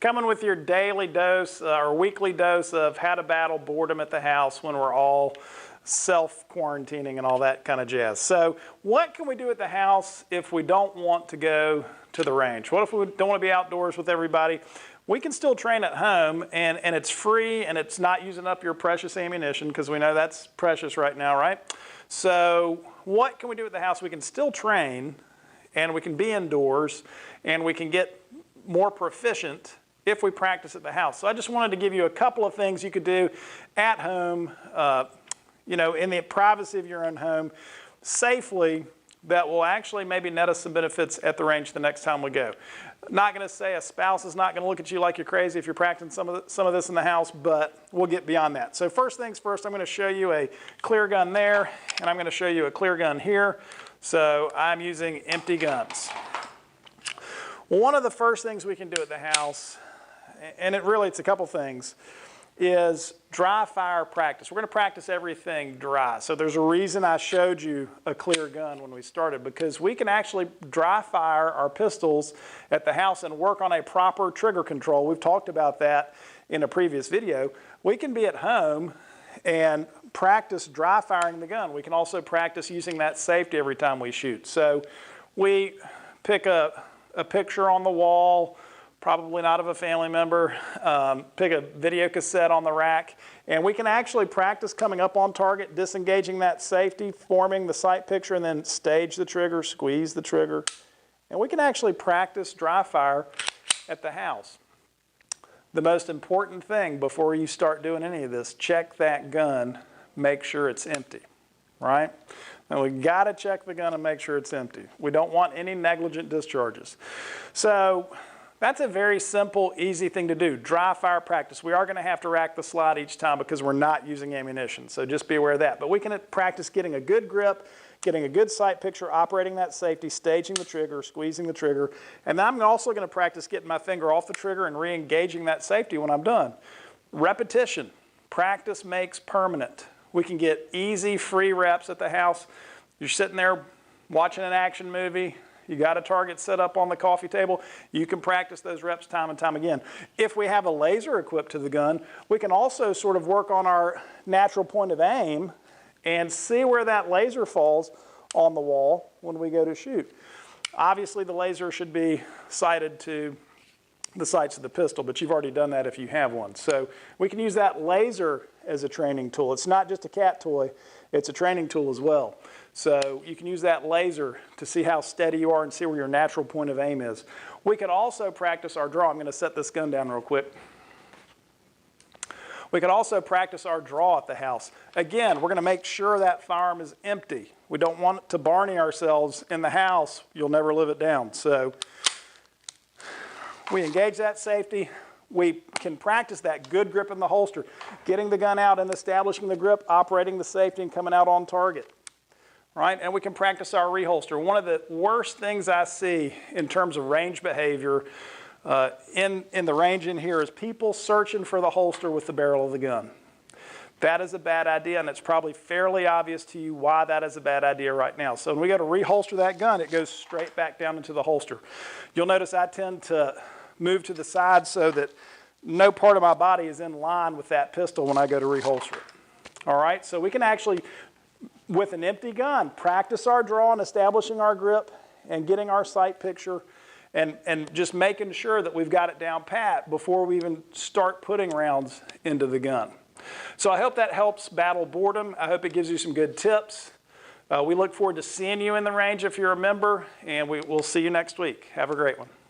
Coming with your daily dose or weekly dose of how to battle boredom at the house when we're all self-quarantining and all that kind of jazz. So what can we do at the house if we don't want to go to the range? What if we don't want to be outdoors with everybody? We can still train at home, and it's free, and it's not using up your precious ammunition, because we know that's precious right now, right? So what can we do at the house? We can still train, and we can be indoors, and we can get more proficient if we practice at the house. So I just wanted to give you a couple of things you could do at home, in the privacy of your own home, safely, that will actually maybe net us some benefits at the range the next time we go. Not going to say a spouse is not going to look at you like you're crazy if you're practicing some of this in the house, but we'll get beyond that. So first things first, I'm going to show you a clear gun there, and I'm going to show you a clear gun here. So I'm using empty guns. One of the first things we can do at the house, and it's a couple things, is dry fire practice. We're going to practice everything dry. So there's a reason I showed you a clear gun when we started, because we can actually dry fire our pistols at the house and work on a proper trigger control. We've talked about that in a previous video. We can be at home and practice dry firing the gun. We can also practice using that safety every time we shoot. So we pick a picture on the wall, probably not of a family member, pick a video cassette on the rack, and we can actually practice coming up on target, disengaging that safety, forming the sight picture, and then stage the trigger, squeeze the trigger. And we can actually practice dry fire at the house. The most important thing before you start doing any of this, check that gun, make sure it's empty, right? And we got to check the gun and make sure it's empty. We don't want any negligent discharges. So that's a very simple, easy thing to do. Dry fire practice. We are going to have to rack the slide each time because we're not using ammunition. So just be aware of that. But we can practice getting a good grip, getting a good sight picture, operating that safety, staging the trigger, squeezing the trigger. And then I'm also going to practice getting my finger off the trigger and re-engaging that safety when I'm done. Repetition. Practice makes permanent. We can get easy, free reps at the house. You're sitting there watching an action movie. You got a target set up on the coffee table. You can practice those reps time and time again. If we have a laser equipped to the gun, we can also sort of work on our natural point of aim and see where that laser falls on the wall when we go to shoot. Obviously, the laser should be sighted to the sights of the pistol, but you've already done that if you have one. So we can use that laser as a training tool. It's not just a cat toy, it's a training tool as well. So you can use that laser to see how steady you are and see where your natural point of aim is. We could also practice our draw. I'm going to set this gun down real quick. We could also practice our draw at the house. Again, we're going to make sure that firearm is empty. We don't want to Barney ourselves in the house. You'll never live it down. So we engage that safety. We can practice that good grip in the holster, getting the gun out and establishing the grip, operating the safety, and coming out on target. Right? And we can practice our reholster. One of the worst things I see in terms of range behavior in the range in here is people searching for the holster with the barrel of the gun. That is a bad idea, and it's probably fairly obvious to you why that is a bad idea right now. So when we go to reholster that gun, it goes straight back down into the holster. You'll notice I tend to move to the side so that no part of my body is in line with that pistol when I go to reholster it. All right, so we can actually, with an empty gun, practice our draw and establishing our grip and getting our sight picture and just making sure that we've got it down pat before we even start putting rounds into the gun. So I hope that helps battle boredom. I hope it gives you some good tips. We look forward to seeing you in the range if you're a member, and we'll see you next week. Have a great one.